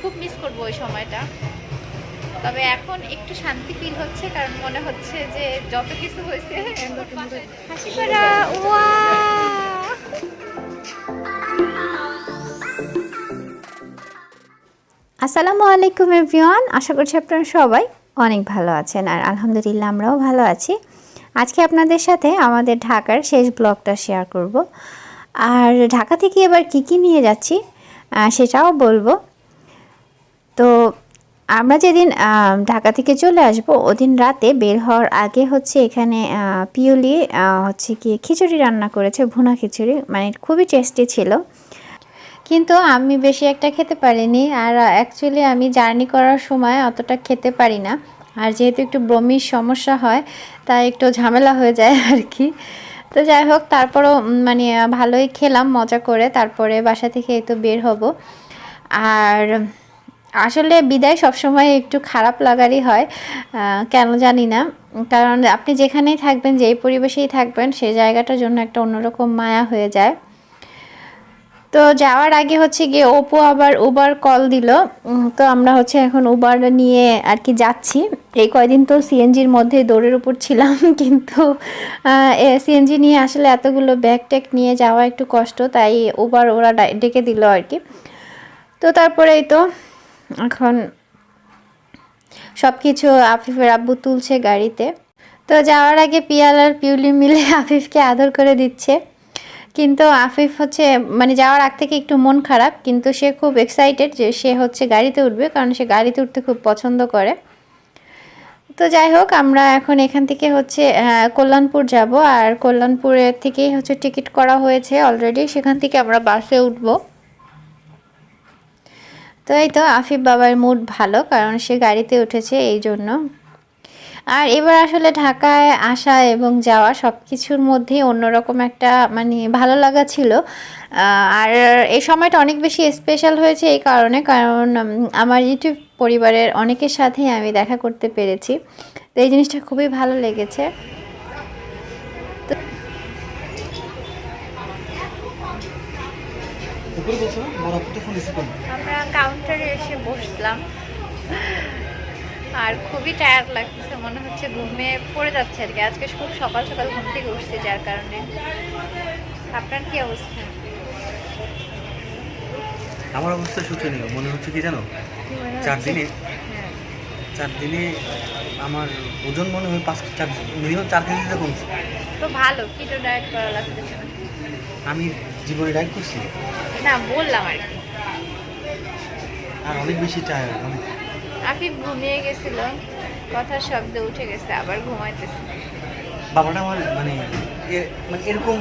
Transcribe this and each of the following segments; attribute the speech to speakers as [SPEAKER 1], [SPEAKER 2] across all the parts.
[SPEAKER 1] খুব মিস করবো ওই সময়টা। তবে এখন একটু শান্তি ফিল হচ্ছে, কারণ মনে হচ্ছে যে যত কিছু হয়েছে হাসি করা। আসসালামু আলাইকুম এভরিওয়ান, আশা করছি আপনারা সবাই অনেক ভালো আছেন। আর আলহামদুলিল্লাহ আমরাও ভালো আছি। আজকে আপনাদের সাথে আমাদের ঢাকার শেষ ব্লগটা শেয়ার করব। আর ঢাকা থেকে এবার কি নিয়ে যাচ্ছি সেটাও বলবো। তো আমরা যেদিন ঢাকা থেকে চলে আসব ওদিন রাতে বের হওয়ার আগে হচ্ছে এখানে পিওলি হচ্ছে কি খিচুড়ি রান্না করেছে, ভুনা খিচুড়ি, মানে খুবই টেস্টি ছিল। কিন্তু আমি বেশি একটা খেতে পারিনি। আর অ্যাকচুয়ালি আমি জার্নি করার সময় অতটা খেতে পারি না। আর যেহেতু একটু বমির সমস্যা হয় তাই একটু ঝামেলা হয়ে যায় আর কি। তো যাই হোক, তারপরও মানে ভালোই খেলাম মজা করে। তারপরে বাসা থেকে এই তো বের হব। আর আসলে বিদায় সবসময় একটু খারাপ লাগারই হয়, কেন জানি না। কারণ আপনি যেখানেই থাকবেন, যেই পরিবেশেই থাকবেন, সেই জায়গাটার জন্য একটা অন্যরকম মায়া হয়ে যায়। তো যাওয়ার আগে হচ্ছে গিয়ে অপু আবার উবার কল দিল। তো আমরা হচ্ছে এখন উবার নিয়ে আর কি যাচ্ছি। এই কয়দিন তো সিএনজির মধ্যে দৌড়ের উপর ছিলাম, কিন্তু সিএনজি নিয়ে আসলে এতগুলো ব্যাগ ট্যাগ নিয়ে যাওয়া একটু কষ্ট, তাই উবার ওরা ডেকে দিল আর কি। তো তারপরেই তো এখন সব কিছু আফিফের আব্বু তুলছে গাড়িতে। তো যাওয়ার আগে পিয়াল আর পিউলি মিলে আফিফকে আদর করে দিচ্ছে। কিন্তু আফিফ হচ্ছে মানে যাওয়ার আগ থেকে একটু মন খারাপ, কিন্তু সে খুব এক্সাইটেড যে সে হচ্ছে গাড়িতে উঠবে, কারণ সে গাড়িতে উঠতে খুব পছন্দ করে। তো যাই হোক, আমরা এখন এখান থেকে হচ্ছে কল্যাণপুর যাব। আর কল্যাণপুরের থেকেই হচ্ছে টিকিট করা হয়েছে অলরেডি, সেখান থেকে আমরা বাসে উঠব। তো এই তো আফিফ বাবার মুড ভালো, কারণ সে গাড়িতে উঠেছে এই জন্য। আর এবার আসলে ঢাকায় আসা এবং যাওয়া সব কিছুর মধ্যেই অন্যরকম একটা মানে ভালো লাগা ছিল। আর এই সময়টা অনেক বেশি স্পেশাল হয়েছে এই কারণে, কারণ আমার ইউটিউব পরিবারের অনেকের সাথেই আমি দেখা করতে পেরেছি। তো এই জিনিসটা খুবই ভালো লেগেছে। আমরা কাউন্টারে এসে বসলাম, আর খুবই টায়ার্ড লাগতেছে, মনে হচ্ছে ঘুমে পড়ে যাচ্ছে আর কি। আজকে খুব সকাল সকাল ঘুম থেকে উঠছি, যার কারণে। আপনার কি অবস্থা?
[SPEAKER 2] আমার অবস্থা শোচনীয় মনে হচ্ছে, কি জানো, 4 দিনে আমার ওজন মনে হয় মিনিমাম 4 কেজিতে কমছে।
[SPEAKER 1] তো ভালো, কিটো ডায়েট করা লাগতেছে না।
[SPEAKER 2] আমি জীবনে ডায়েট করছি
[SPEAKER 1] না, বললাম আর কি।
[SPEAKER 2] আর অনেক বেশি টায়ার্ড, অনেক।
[SPEAKER 1] আফিফ ঘুমিয়ে গেছিল, কথার শব্দে উঠে গেছে, আবার ঘুমাইতেছে।
[SPEAKER 2] বাবাটা আমার মানে এরকম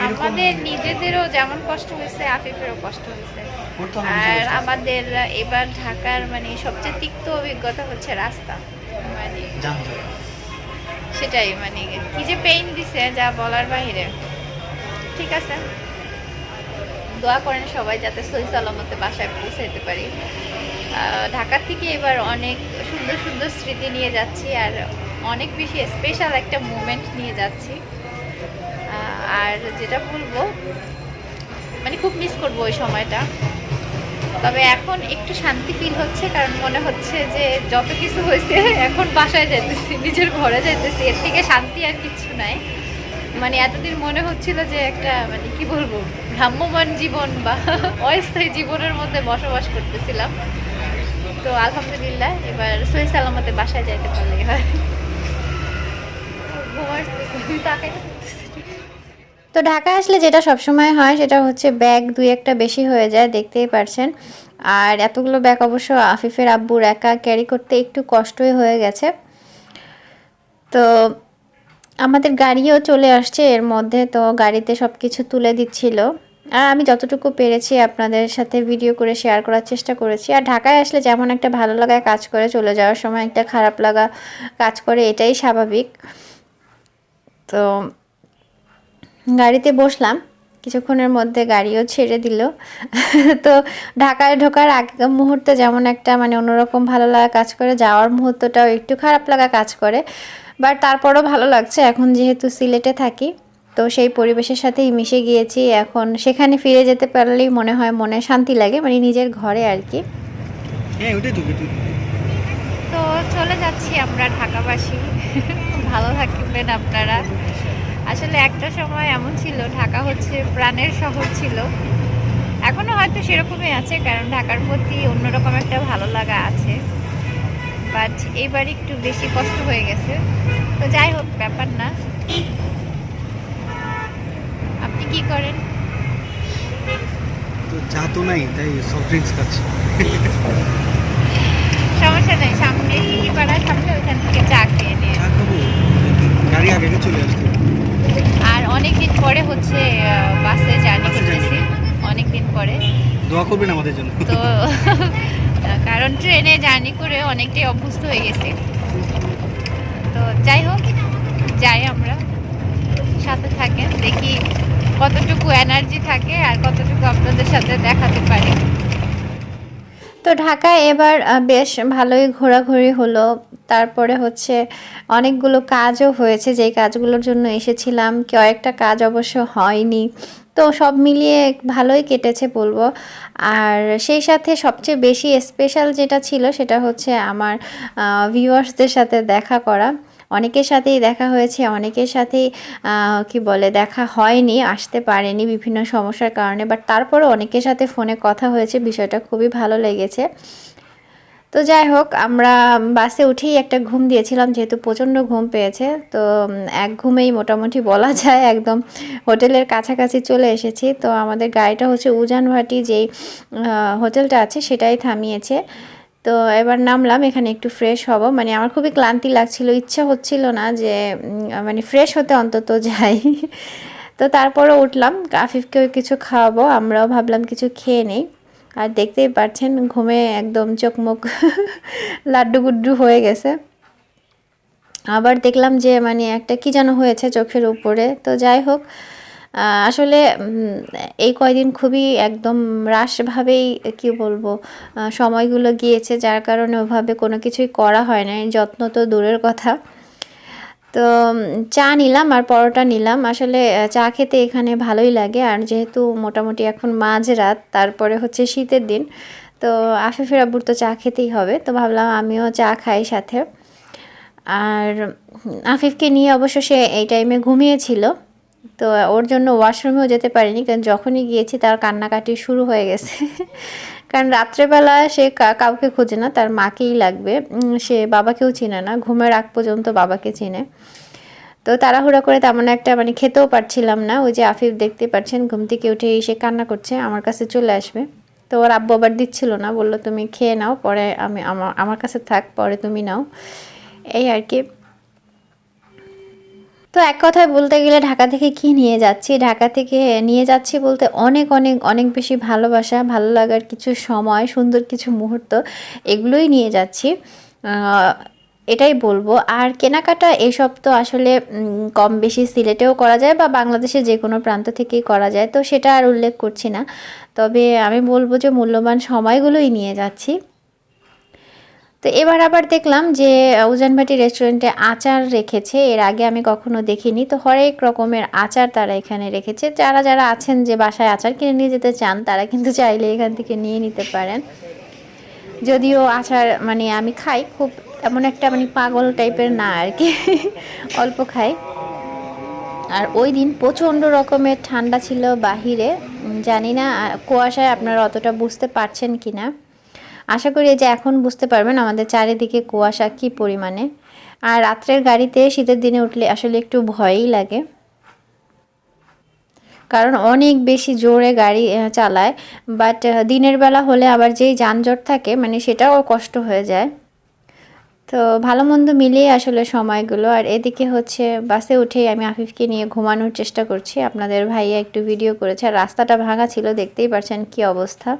[SPEAKER 1] আমাদের নিজেদেরও যেমন কষ্ট হয়েছে, আফিফেরও কষ্ট হয়েছে। আর আমাদের এবার ঢাকার মানে সবচেয়ে তিক্ত অভিজ্ঞতা হচ্ছে রাস্তা, মানে সেটাই, মানে কি যে পেইন দিছে যা বলার বাহিরে। ঠিক আছে, দোয়া করেন সবাই যাতে সহি সালামতে বাসায় পৌঁছাইতে পারি। ঢাকা থেকে এবার অনেক সুন্দর সুন্দর স্মৃতি নিয়ে যাচ্ছি, আর অনেক বেশি স্পেশাল একটা মুমেন্ট নিয়ে যাচ্ছি। আর যেটা বলবো, মানে খুব মিস করবো ওই সময়টা। তবে এখন একটু শান্তি ফিল হচ্ছে, কারণ মনে হচ্ছে যে যত কিছু হয়েছে এখন বাসায় যাইতেছি, নিজের ঘরে যাইতেছি, এর থেকে শান্তি আর কিছু নাই। মানে এতদিন মনে হচ্ছিল যে একটা মানে কি বলবো, ভ্রাম্যমান জীবন বা অস্থায়ী জীবনের মধ্যে বসবাস করতেছিলাম। তো আলহামদুলিল্লাহ এবার সহি সালামতে বাসায় যাইতে পারলেই হয়। তো ঢাকায় আসলে যেটা সবসময় হয় সেটা হচ্ছে ব্যাগ দুই একটা বেশি হয়ে যায়, দেখতেই পারছেন। আর এতগুলো ব্যাগ অবশ্য আফিফের আব্বুর একা ক্যারি করতে একটু কষ্টই হয়ে গেছে। তো আমাদের গাড়িও চলে আসছে এর মধ্যে, তো গাড়িতে সব কিছু তুলে দিচ্ছিল। আর আমি যতটুকু পেরেছি আপনাদের সাথে ভিডিও করে শেয়ার করার চেষ্টা করেছি। আর ঢাকায় আসলে যেমন একটা ভালো লাগায় কাজ করে, চলে যাওয়ার সময় একটা খারাপ লাগা কাজ করে, এটাই স্বাভাবিক। তো গাড়িতে বসলাম, কিছুক্ষণের মধ্যে গাড়িও ছেড়ে দিল। তো ঢাকায় ঢোকার আগে মুহূর্তে যেমন একটা মানে অন্যরকম ভালো লাগা কাজ করে, যাওয়ার মুহূর্তটাও একটু খারাপ লাগা কাজ করে। বাট তারপরও ভালো লাগছে, এখন যেহেতু সিলেটে থাকি তো সেই পরিবেশের সাথেই মিশে গিয়েছি। এখন সেখানে ফিরে যেতে পারলেই মনে হয় মনে শান্তি লাগে, মানে নিজের ঘরে আর কি।
[SPEAKER 2] হ্যাঁ ওইটাই তো গেট।
[SPEAKER 1] তো চলে যাচ্ছি আমরা ঢাকাবাসী। ভালো থাকবেন আপনারা। আসলে একটা সময় এমন ছিল, ঢাকা হচ্ছে প্রাণের শহর ছিল। এখনো হয়তো সেরকমই আছে, কারণ ঢাকার প্রতি অন্যরকম একটা ভালো লাগা আছে। বাট এইবার একটু বেশি কষ্ট হয়ে গেছে। তো যাই হোক, ব্যাপার না। আপনি কি করেন?
[SPEAKER 2] তো চা তো নাই, তাই সফট ড্রিঙ্কস খাচ্ছি।
[SPEAKER 1] সমস্যা নেই, সামনে কি পাড়ার সামনে, ওইখান থেকে চা খেয়ে নিয়ে।
[SPEAKER 2] চা খাবো, গাড়ি আগে আগে চলে আসছে।
[SPEAKER 1] আর অনেক দিন পরে হচ্ছে বাসে জার্নি করতেছি, অনেক দিন পরে।
[SPEAKER 2] দোয়া করবেন আমাদের জন্য।
[SPEAKER 1] তো কারণ ট্রেনে জার্নি করে অনেকটাই অভ্যস্ত হয়ে গেছি। তো যাই হোক, যাই আমরা, সাথে থাকেন, দেখি কতটুকু এনার্জি থাকে আর কতটুকু আপনাদের সাথে দেখাতে পারি। তো ঢাকায় এবার বেশ ভালোই ঘোরাঘুরি হলো। তারপরে হচ্ছে অনেকগুলো কাজও হয়েছে, যেই কাজগুলোর জন্য এসেছিলাম। কয়েকটা কাজ অবশ্য হয়নি। তো সব মিলিয়ে ভালোই কেটেছে বলবো। আর সেই সাথে সবচেয়ে বেশি স্পেশাল যেটা ছিল সেটা হচ্ছে আমার ভিউয়ার্সদের সাথে দেখা করা। অনেকের সাথেই দেখা হয়েছে, অনেকের সাথেই কি বলে দেখা হয়নি, আসতে পারেনি বিভিন্ন সমস্যার কারণে। বাট তারপরও অনেকের সাথে ফোনে কথা হয়েছে, বিষয়টা খুবই ভালো লেগেছে। তো যাই হোক, আমরা বাসে উঠেই একটা ঘুম দিয়েছিলাম, যেহেতু প্রচণ্ড ঘুম পেয়েছে। তো এক ঘুমেই মোটামুটি বলা যায় একদম হোটেলের কাছাকাছি চলে এসেছি। তো আমাদের গাড়িটা হচ্ছে উজানভাটি যেই হোটেলটা আছে সেটাই থামিয়েছে। তো এবার নামলাম, এখানে একটু ফ্রেশ হব। মানে আমার খুবই ক্লান্তি লাগছিল, ইচ্ছা হচ্ছিল না যে মানে ফ্রেশ হতে অন্তত যাই। তো তারপরে উঠলাম, আফিফকেও কিছু খাওয়াবো, আমরাও ভাবলাম কিছু খেয়ে নেই। আর দেখতেই পাচ্ছেন ঘুমে একদম চোখ মুখ লাড্ডু গুড্ডু হয়ে গেছে। আবার দেখলাম যে মানে একটা কি যেন হয়েছে চোখের উপরে। তো যাই হোক, আসলে এই কয়দিন খুবই একদম রাশভাবেই কি বলবো সময়গুলো গিয়েছে, যার কারণে ওভাবে কোনো কিছুই করা হয় না, যত্ন তো দূরের কথা। তো চা নিলাম আর পরোটা নিলাম। আসলে চা খেতে এখানে ভালোই লাগে, আর যেহেতু মোটামুটি এখন মাঝরাত, তারপরে হচ্ছে শীতের দিন, তো আফিফের আব্বুর তো চা খেতেই হবে। তো ভাবলাম আমিও চা খাই সাথে। আর আফিফকে নিয়ে অবশ্য সে এই টাইমে ঘুমিয়েছিল। তো ওর জন্য ওয়াশরুমেও যেতে পারিনি, কারণ যখনই গিয়েছি তার কান্নাকাটি শুরু হয়ে গেছে। কারণ রাত্রেবেলা সে কাউকে খোঁজে না, তার মাকেই লাগবে। সে বাবাকেও চিনে না, ঘুমের আগ পর্যন্ত বাবাকে চিনে। তো তাড়াহুড়া করে তেমন একটা মানে খেতেও পারছিলাম না। ওই যে আফিফ দেখতে পাচ্ছেন ঘুম থেকে উঠে এসে কান্না করছে, আমার কাছে চলে আসবে। তো ওর আব্বু আবার দিচ্ছিল না, বললো তুমি খেয়ে নাও, পরে আমি আমার কাছে থাক, পরে তুমি নাও, এই আর কি। তো এক কথায় বলতে গেলে ঢাকা থেকে কি নিয়ে যাচ্ছি, ঢাকা থেকে নিয়ে যাচ্ছি বলতে অনেক অনেক অনেক বেশি ভালোবাসা, ভালো লাগার কিছু সময়, সুন্দর কিছু মুহূর্ত, এগুলোই নিয়ে যাচ্ছি, এটাই বলবো। আর কেনাকাটা এসব তো আসলে কম বেশি সিলেটেও করা যায় বা বাংলাদেশের যে কোনো প্রান্ত থেকেই করা যায়, তো সেটা আর উল্লেখ করছি না। তবে আমি বলবো যে মূল্যবান সময়গুলোই নিয়ে যাচ্ছি। তো এবার আবার দেখলাম যে উজানভাটি রেস্টুরেন্টে আচার রেখেছে, এর আগে আমি কখনো দেখিনি। তো হরেক রকমের আচার তারা এখানে রেখেছে। যারা যারা আছেন যে বাসায় আচার কিনে নিয়ে যেতে চান, তারা কিন্তু চাইলে এখান থেকে নিয়ে নিতে পারেন। যদিও আচার মানে আমি খাই, খুব এমন একটা মানে পাগল টাইপের না আর কি, অল্প খাই। আর ওই দিন প্রচণ্ড রকমের ঠান্ডা ছিল বাহিরে, জানি না কুয়াশায় আপনারা অতটা বুঝতে পারছেন কি না। আশা করি যে এখন বুঝতে পারবেন আমাদের চারিদিকে কুয়াশা কি পরিমাণে। আর রাত্রের গাড়িতে শীতের দিনে উঠলে আসলে একটু ভয়ই লাগে, কারণ অনেক বেশি জোরে গাড়ি চালায়। বাট দিনের বেলা হলে আবার যেই যানজট থাকে মানে সেটাও কষ্ট হয়ে যায়। তো ভালো মন্দ মিলিয়ে আসলে সময়গুলো। আর এদিকে হচ্ছে বাসে উঠেই আমি আফিফকে নিয়ে ঘুমানোর চেষ্টা করছি। আপনাদের ভাইয়া একটু ভিডিও করেছে, আর রাস্তাটা ভাঙা ছিল, দেখতেই পাচ্ছেন কি অবস্থা।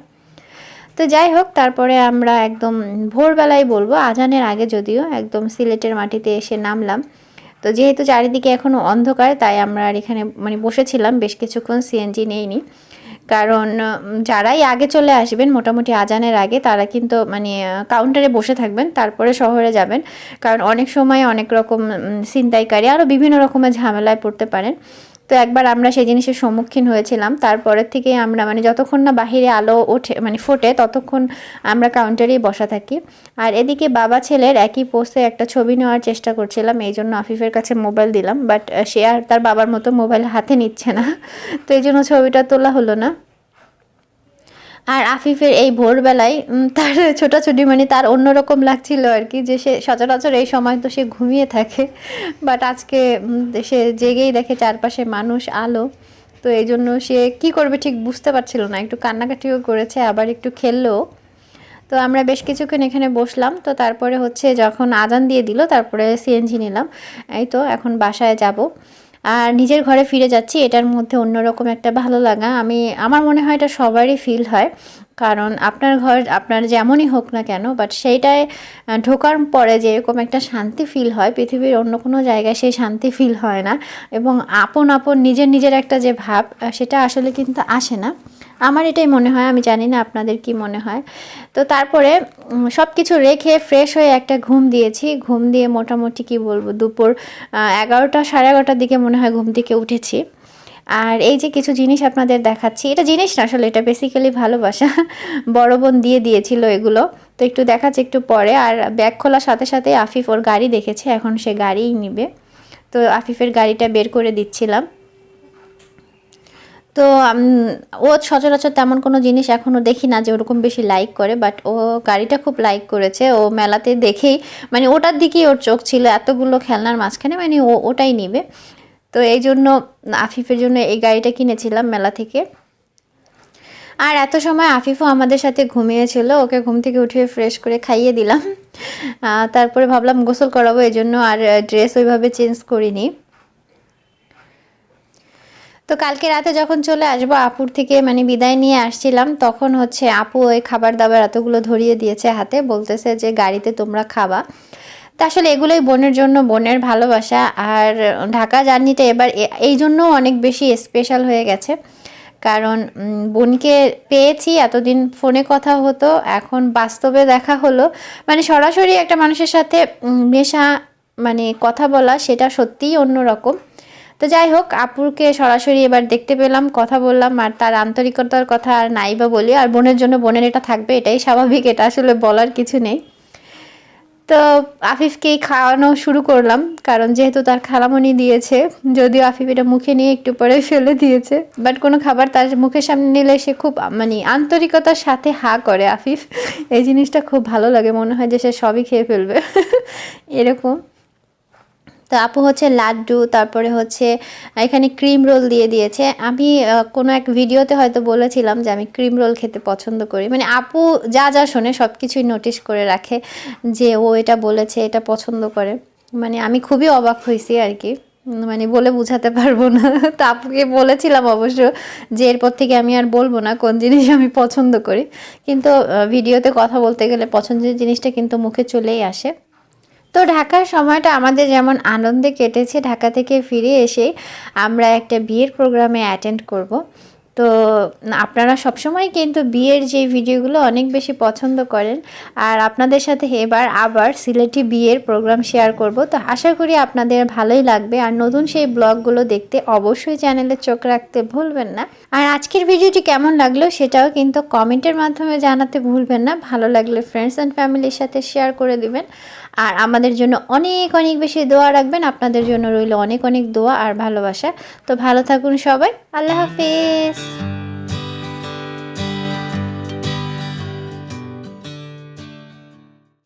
[SPEAKER 1] তো যাই হোক, তারপরে আমরা একদম ভোরবেলায় বলবো, আজানের আগে যদিও, একদম সিলেটের মাটিতে এসে নামলাম। তো যেহেতু চারিদিকে এখনও অন্ধকার, তাই আমরা আর এখানে মানে বসেছিলাম বেশ কিছুক্ষণ, সিএনজি নেইনি। কারণ যারাই আগে চলে আসবেন মোটামুটি আজানের আগে, তারা কিন্তু মানে কাউন্টারে বসে থাকবেন, তারপরে শহরে যাবেন। কারণ অনেক সময় অনেক রকম ছিনতাইকারী আরও বিভিন্ন রকমের ঝামেলায় পড়তে পারেন। তো তো একবার আমরা সেই জিনিসের সম্মুখীন হয়েছিলাম, তারপরের থেকে আমরা মানে যতক্ষণ না বাহিরে আলো ওঠে মানে ফোটে ততক্ষণ আমরা কাউন্টারেই বসা থাকি। আর এদিকে বাবা ছেলের একই পোস্টে একটা ছবি নেওয়ার চেষ্টা করছিলাম, এই জন্য আফিফের কাছে মোবাইল দিলাম, বাট সে আর তার বাবার মতো মোবাইল হাতে নিচ্ছে না, তো এই জন্য ছবিটা তোলা হলো না। আর আফিফের এই ভোরবেলায় তার ছোটাছুটি মানে তার অন্যরকম লাগছিল আর কি, যে সে সচরাচর এই সময় তো সে ঘুমিয়ে থাকে, বাট আজকে সে জেগেই দেখে চারপাশে মানুষ, আলো, তো এই জন্য সে কি করবে ঠিক বুঝতে পারছিল না, একটু কান্নাকাটিও করেছে আবার একটু খেললো। তো আমরা বেশ কিছুক্ষণ এখানে বসলাম, তো তারপরে হচ্ছে যখন আজান দিয়ে দিল তারপরে সিএনজি নিলাম, এই তো এখন বাসায় যাব আর নিজের ঘরে ফিরে যাচ্ছি। এটার মধ্যে অন্যরকম একটা ভালো লাগা, আমার মনে হয় এটা সবারই ফিল হয়, কারণ আপনার ঘর আপনার যেমনই হোক না কেন, বাট সেইটায় ঢোকার পরে যে এরকম একটা শান্তি ফিল হয়, পৃথিবীর অন্য কোনো জায়গায় সেই শান্তি ফিল হয় না, এবং আপন আপন নিজের নিজের একটা যে ভাব সেটা আসলে কিন্তু আসে না, আমার এটাই মনে হয়, আমি জানি না আপনাদের কি মনে হয়। তো তারপরে সব কিছু রেখে ফ্রেশ হয়ে একটা ঘুম দিয়েছি, ঘুম দিয়ে মোটামুটি কি বলবো দুপুর 11টা সাড়ে 11টার দিকে মনে হয় ঘুম থেকে উঠেছি। আর এই যে কিছু জিনিস আপনাদের দেখাচ্ছি, এটা জিনিস না আসলে, এটা বেসিক্যালি ভালোবাসা, বড় বোন দিয়ে দিয়েছিল এগুলো, তো একটু দেখাচ্ছি একটু পরে। আর ব্যাগ খোলার সাথে সাথে আফিফ ওর গাড়ি দেখেছে, এখন সে গাড়িই নিবে, তো আফিফের গাড়িটা বের করে দিচ্ছিলাম। তো ও সচরাচর তেমন কোনো জিনিস এখনও দেখি না যে ওরকম বেশি লাইক করে, বাট ও গাড়িটা খুব লাইক করেছে, ও মেলাতে দেখেই মানে ওটার দিকেই ওর চোখ ছিল, এতগুলো খেলনার মাঝখানে মানে ও ওটাই নিবে, তো এই জন্য আফিফের জন্য এই গাড়িটা কিনেছিলাম মেলা থেকে। আর এত সময় আফিফও আমাদের সাথে ঘুমিয়েছিল, ওকে ঘুম থেকে উঠিয়ে ফ্রেশ করে খাইয়ে দিলাম, তারপরে ভাবলাম গোসল করাবো, এই জন্য আর ড্রেস ওইভাবে চেঞ্জ করিনি। তো কালকে রাতে যখন চলে আসবো আপুর থেকে মানে বিদায় নিয়ে আসছিলাম, তখন হচ্ছে আপু ওই খাবার দাবার এতগুলো ধরিয়ে দিয়েছে হাতে, বলতেছে যে গাড়িতে তোমরা খাবা। তা আসলে এগুলোই বোনের জন্য, বোনের ভালোবাসা। আর ঢাকা জার্নিটা এবার এই জন্য অনেক বেশি স্পেশাল হয়ে গেছে, কারণ বোনকে পেয়েছি, এতদিন ফোনে কথা হতো, এখন বাস্তবে দেখা হলো, মানে সরাসরি একটা মানুষের সাথে মেশা মানে কথা বলা, সেটা সত্যিই অন্যরকম। তো যাই হোক, আপুকে সরাসরি এবার দেখতে পেলাম, কথা বললাম, আর তার আন্তরিকতার কথা আর নাই বা বলি, আর বোনের জন্য বোনের এটা থাকবে, এটাই স্বাভাবিক, এটা আসলে বলার কিছু নেই। তো আফিফকেই খাওয়ানো শুরু করলাম, কারণ যেহেতু তার খালামণি দিয়েছে, যদিও আফিফ এটা মুখে নিয়ে একটু পরে ফেলে দিয়েছে, বাট কোনো খাবার তার মুখের সামনে নিলে সে খুব মানে আন্তরিকতার সাথে হা করে আফিফ, এই জিনিসটা খুব ভালো লাগে, মনে হয় যে সে সবই খেয়ে ফেলবে এরকম। তো আপু হচ্ছে লাড্ডু, তারপরে হচ্ছে এখানে ক্রিম রোল দিয়ে দিয়েছে। আমি কোনো এক ভিডিওতে হয়তো বলেছিলাম যে আমি ক্রিম রোল খেতে পছন্দ করি, মানে আপু যা যা শোনে সব কিছুই নোটিস করে রাখে, যে ও এটা বলেছে, এটা পছন্দ করে, মানে আমি খুবই অবাক হয়েছি আর কি, মানে বলে বোঝাতে পারবো না। তো আপুকে বলেছিলাম অবশ্য যে এরপর থেকে আমি আর বলবো না কোন জিনিস আমি পছন্দ করি, কিন্তু ভিডিওতে কথা বলতে গেলে পছন্দের জিনিসটা কিন্তু মুখে চলেই আসে। তো ঢাকার সময়টা আমাদের যেমন আনন্দে কেটেছে, ঢাকা থেকে ফিরে এসে আমরা একটা বিয়ের প্রোগ্রামে অ্যাটেন্ড করব। তো আপনারা সবসময় কিন্তু বিয়ের যে ভিডিওগুলো অনেক বেশি পছন্দ করেন, আর আপনাদের সাথে এবার আবার সিলেটি বিয়ের প্রোগ্রাম শেয়ার করব, তো আশা করি আপনাদের ভালোই লাগবে। আর নতুন সেই ব্লগগুলো দেখতে অবশ্যই চ্যানেলে চোখ রাখতে ভুলবেন না। আর আজকের ভিডিওটি কেমন লাগলো সেটাও কিন্তু কমেন্টের মাধ্যমে জানাতে ভুলবেন না, ভালো লাগলে ফ্রেন্ডস অ্যান্ড ফ্যামিলির সাথে শেয়ার করে দিবেন। আর আমাদের জন্য অনেক অনেক বেশি দোয়া রাখবেন, আপনাদের জন্য রইল অনেক অনেক দোয়া আর ভালোবাসা। তো ভালো থাকুন সবাই, আল্লাহ হাফেজ।